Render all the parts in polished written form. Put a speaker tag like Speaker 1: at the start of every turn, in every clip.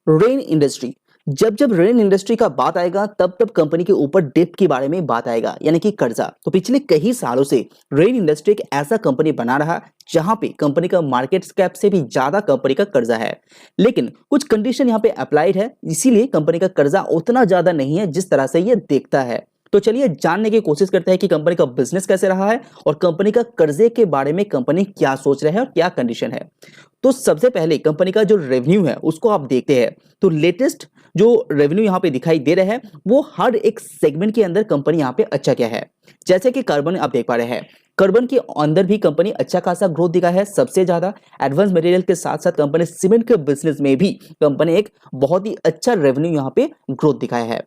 Speaker 1: Rain industry. जब जब rain industry का बात आएगा तब तब कंपनी के ऊपर डेब्ट के बारे में बात आएगा, यानी कि कर्जा। तो पिछले कई सालों से रेन इंडस्ट्री एक ऐसा कंपनी बना रहा जहां पे कंपनी का मार्केट कैप से भी ज्यादा कंपनी का कर्जा है। लेकिन कुछ कंडीशन यहाँ पे अप्लाइड है, इसीलिए कंपनी का कर्जा उतना ज्यादा नहीं है जिस तरह से ये दिखता है। तो चलिए जानने की कोशिश करते हैं कि कंपनी का बिजनेस कैसे रहा है और कंपनी का कर्जे के बारे में कंपनी क्या सोच रहा है और क्या कंडीशन है। तो सबसे पहले कंपनी का जो रेवेन्यू है उसको आप देखते हैं। तो लेटेस्ट जो रेवेन्यू यहाँ पे दिखाई दे रहा है वो हर एक सेगमेंट के अंदर कंपनी यहाँ पे अच्छा क्या है। जैसे कि कार्बन आप देख पा रहे हैं, कार्बन के अंदर भी कंपनी अच्छा खासा ग्रोथ दिखा है सबसे ज्यादा। एडवांस मटेरियल के साथ साथ कंपनी सीमेंट के बिजनेस में भी कंपनी एक बहुत ही अच्छा रेवेन्यू यहाँ पे ग्रोथ दिखाया है।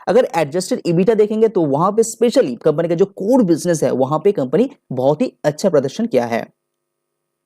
Speaker 1: अगर एडजस्टेड ईबिटा देखेंगे तो वहां पे स्पेशली कंपनी का जो कोर बिजनेस है वहां पे कंपनी बहुत ही अच्छा प्रदर्शन किया है।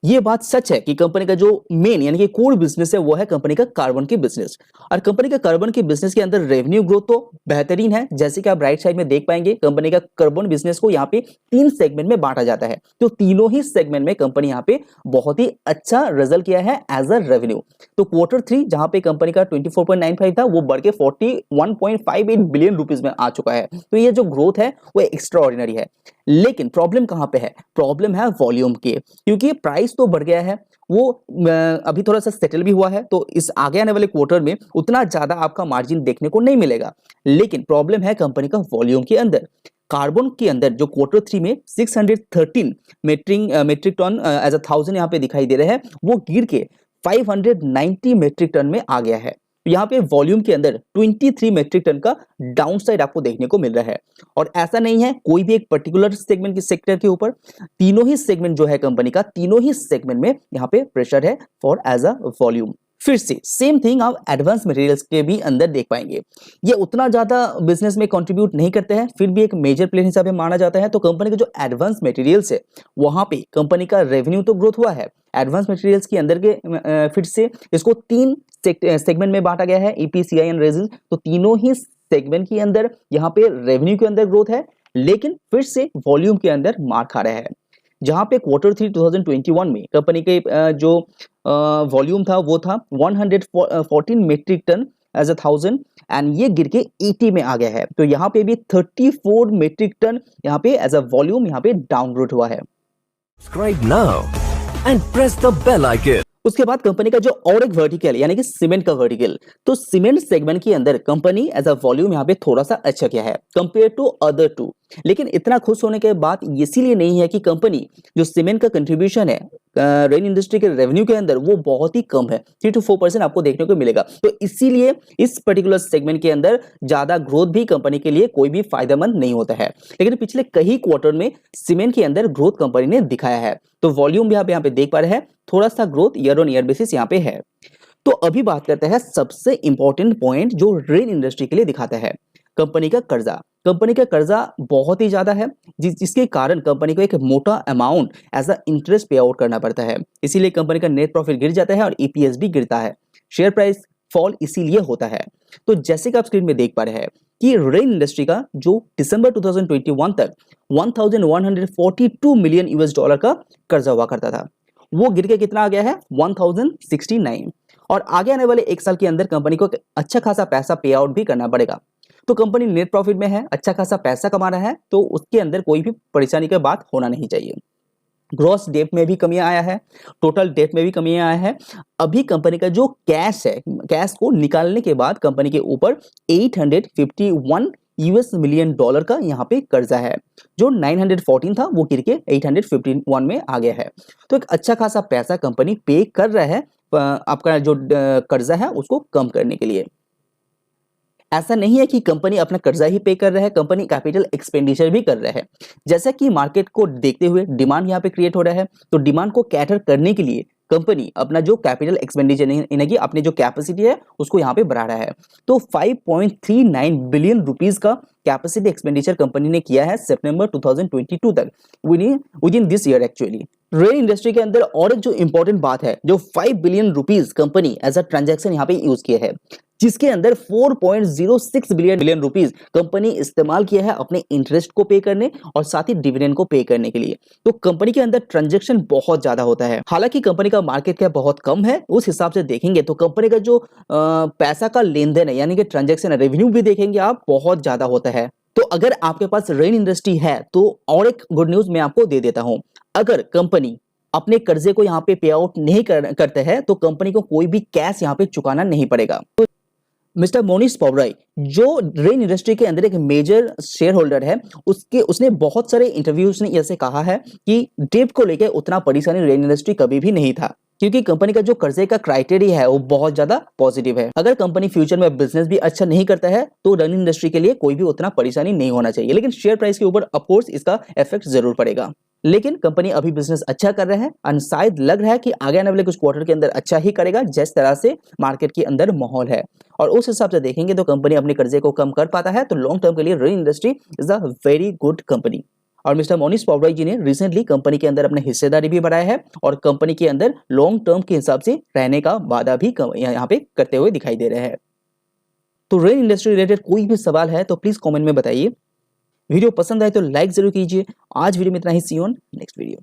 Speaker 1: ये बात सच है कि कंपनी का जो मेन यानी कि कोर बिजनेस है वो है कंपनी का कार्बन की बिजनेस। और कंपनी का कार्बन की बिजनेस के अंदर रेवेन्यू ग्रोथ तो बेहतरीन है। जैसे कि आप राइट साइड में देख पाएंगे कंपनी का कार्बन बिजनेस को यहाँ पे 3 सेगमेंट में बांटा जाता है। तो तीनों ही सेगमेंट में कंपनी यहाँ पे बहुत ही अच्छा रिजल्ट किया है एज अ रेवेन्यू। तो Q3 जहां पे कंपनी का 24.95 था वो बढ़ के 41.58 बिलियन रुपीज में आ चुका है। तो ये जो ग्रोथ है वो एक्स्ट्रा ऑर्डिनरी है। लेकिन प्रॉब्लम कहां पे है? प्रॉब्लम है वॉल्यूम की, क्योंकि प्राइस तो बढ़ गया है, वो अभी थोड़ा सा सेटल भी हुआ है। तो इस आगे आने वाले क्वार्टर में उतना ज्यादा आपका मार्जिन देखने को नहीं मिलेगा। लेकिन प्रॉब्लम है कंपनी का वॉल्यूम के अंदर। कार्बन के अंदर जो Q3 में 613 मेट्रिक टन एज अ 1000 यहाँ पे दिखाई दे रहे हैं, वो गिर के 590 मेट्रिक टन में आ गया है। यहाँ पे वॉल्यूम के अंदर 23 मेट्रिक टन का डाउनसाइड आपको देखने को मिल रहा है। और ऐसा नहीं है कोई भी एक पर्टिकुलर सेगमेंट के सेक्टर के ऊपर, तीनों ही सेगमेंट जो है कंपनी का, तीनों ही सेगमेंट में यहाँ पे प्रेशर है फॉर एज अ वॉल्यूम। फिर से सेम थिंग आप एडवांस मटेरियल्स के भी अंदर देख पाएंगे। ये उतना ज्यादा बिजनेस में कंट्रीब्यूट नहीं करते हैं, फिर भी एक मेजर प्लेयर हिसाब से माना जाता है। तो कंपनी के जो एडवांस मटेरियल्स है वहां पे कंपनी का रेवेन्यू तो ग्रोथ हुआ है। एडवांस मटेरियल्स के अंदर के फिर से इसको 3 सेगमेंट में बांटा गया है, ईपीसीआई एंड रेजिन। तो तीनों ही सेगमेंट के अंदर यहाँ पे रेवेन्यू के अंदर ग्रोथ है, लेकिन फिर से वॉल्यूम के अंदर मार खा रहा है। जहां पे Q3 2021 में कंपनी के जो वॉल्यूम था वो था 114 metric ton as a 1000 and ये गिर के 80 में आ गया है। तो यहाँ पे भी 34 मेट्रिक टन यहाँ पे एज अ वॉल्यूम यहाँ पे डाउनग्रेड हुआ है।
Speaker 2: Subscribe now and press the bell icon.
Speaker 1: उसके बाद कंपनी का जो और एक वर्टिकल यानी कि सीमेंट का वर्टिकल, तो सीमेंट सेगमेंट के अंदर कंपनी एज अ वॉल्यूम यहाँ पे थोड़ा सा अच्छा किया है कंपेयर टू अदर टू। लेकिन इतना खुश होने के बाद इसीलिए नहीं है कि कंपनी जो सीमेंट का कंट्रीब्यूशन है रेन इंडस्ट्री के रेवेन्यू के अंदर वो बहुत ही कम है, 3 to 4% आपको देखने को मिलेगा। तो इसीलिए इस पर्टिकुलर सेगमेंट के अंदर ज्यादा ग्रोथ भी कंपनी के लिए कोई भी फायदेमंद नहीं होता है। लेकिन पिछले कई क्वार्टर में सीमेंट के अंदर ग्रोथ कंपनी ने दिखाया है। तो वॉल्यूम भी आप यहाँ पे देख पा रहे हैं, थोड़ा सा growth year on year basis यहाँ पे है। तो अभी बात करते हैं सबसे इंपॉर्टेंट पॉइंट जो रेन इंडस्ट्री के लिए दिखाता है, कंपनी का कर्जा। कंपनी का कर्जा बहुत ही ज्यादा है, जिसके कारण कंपनी को एक मोटा अमाउंट एज अ इंटरेस्ट पे आउट करना पड़ता है। इसीलिए कंपनी का नेट प्रॉफिट गिर जाता है और ईपीएस भी गिरता है। शेयर प्राइस फॉल इसीलिए होता है। तो जैसे कि आप स्क्रीन में देख पा रहे हैं कि रेन इंडस्ट्री का जो दिसंबर 2021 तक 1142 मिलियन यूएस डॉलर का कर्जा हुआ करता था, वो गिर के कितना आ गया है 1069। और आगे आने वाले एक साल के अंदर कंपनी को अच्छा खासा पैसा पे आउट भी करना पड़ेगा। तो कंपनी नेट प्रॉफिट में है, अच्छा खासा पैसा कमा रहा है, तो उसके अंदर कोई भी परेशानी की बात होना नहीं चाहिए। ग्रॉस डेट में भी कमी आया है, टोटल डेट में भी कमी आया है। अभी कंपनी का जो कैश है, कैश को निकालने के बाद कंपनी के ऊपर 851 यूएस मिलियन डॉलर का यहाँ पे कर्जा है। जो 914 था वो गिर के 851 में आ गया है। तो एक अच्छा खासा पैसा कंपनी पे कर रहा है आपका जो कर्जा है उसको कम करने के लिए। ऐसा नहीं है कि कंपनी अपना कर्जा ही पे कर रहा है, कंपनी कैपिटल एक्सपेंडिचर भी कर रहा है। जैसा कि मार्केट को देखते हुए डिमांड यहाँ पे क्रिएट हो रहा है, तो डिमांड को कैटर करने के लिए कंपनी अपना जो कैपिटल एक्सपेंडिचर यानी कि अपनी जो कैपेसिटी है उसको यहाँ पे बढ़ा रहा है। तो 5.39 बिलियन रुपीस का कैपेसिटी एक्सपेंडिचर कंपनी ने किया है सितंबर 2022 तक, with in this year actually. Rail industry के अंदर और एक जो इंपॉर्टेंट बात है, जो 5 billion rupees company as a transaction यहाँ पे यूज किया है। जिसके अंदर 4.06 बिलियन रुपीस कंपनी इस्तेमाल किया है अपने इंटरेस्ट को पे करने और साथ ही डिविडेंड को पे करने के लिए। तो कंपनी के अंदर ट्रांजैक्शन बहुत ज्यादा होता है। हालांकि कंपनी का मार्केट कैप बहुत कम है, उस हिसाब से देखेंगे तो कंपनी का जो पैसा का लेन देन है यानी कि ट्रांजैक्शन है, रेवेन्यू भी देखेंगे आप बहुत ज्यादा होता है। तो अगर आपके पास रेन इंडस्ट्री है तो और एक गुड न्यूज मैं आपको दे देता हूं। अगर कंपनी अपने कर्जे को यहाँ पे पे आउट नहीं करते हैं तो कंपनी को कोई भी कैश यहाँ पे चुकाना नहीं पड़ेगा। तो मिस्टर मोनिश पॉवराई जो रेन इंडस्ट्री के अंदर एक मेजर शेयर होल्डर है, उसने बहुत सारे इंटरव्यूज में ऐसे कहा है कि डेट को लेकर उतना परेशानी रेन इंडस्ट्री कभी भी नहीं था, क्योंकि कंपनी का जो कर्जे का क्राइटेरिया है वो बहुत ज्यादा पॉजिटिव है। अगर कंपनी फ्यूचर में बिजनेस भी अच्छा नहीं करता है तो रेन इंडस्ट्री के लिए कोई भी उतना परेशानी नहीं होना चाहिए, लेकिन शेयर प्राइस के ऊपर ऑफकोर्स इसका इफेक्ट जरूर पड़ेगा। लेकिन कंपनी अभी बिजनेस अच्छा कर रहा है और शायद लग रहा है कि आगे आने वाले कुछ क्वार्टर के अंदर अच्छा ही करेगा जिस तरह से मार्केट के अंदर माहौल है। और उस हिसाब से देखेंगे तो कंपनी अपने कर्जे को कम कर पाता है, तो लॉन्ग टर्म के लिए rain industry is a very good company. और मिस्टर मोनिश पॉवराई जी ने रिसेंटली कंपनी के अंदर अपने हिस्सेदारी भी बढ़ाया है और कंपनी के अंदर लॉन्ग टर्म के हिसाब से रहने का वादा भी यहाँ पे करते हुए दिखाई दे रहे हैं। तो रेन इंडस्ट्री रिलेटेड कोई भी सवाल है तो प्लीज कमेंट में बताइए। वीडियो पसंद आए तो लाइक जरूर कीजिए। आज वीडियो में इतना ही, सी यू ऑन नेक्स्ट वीडियो।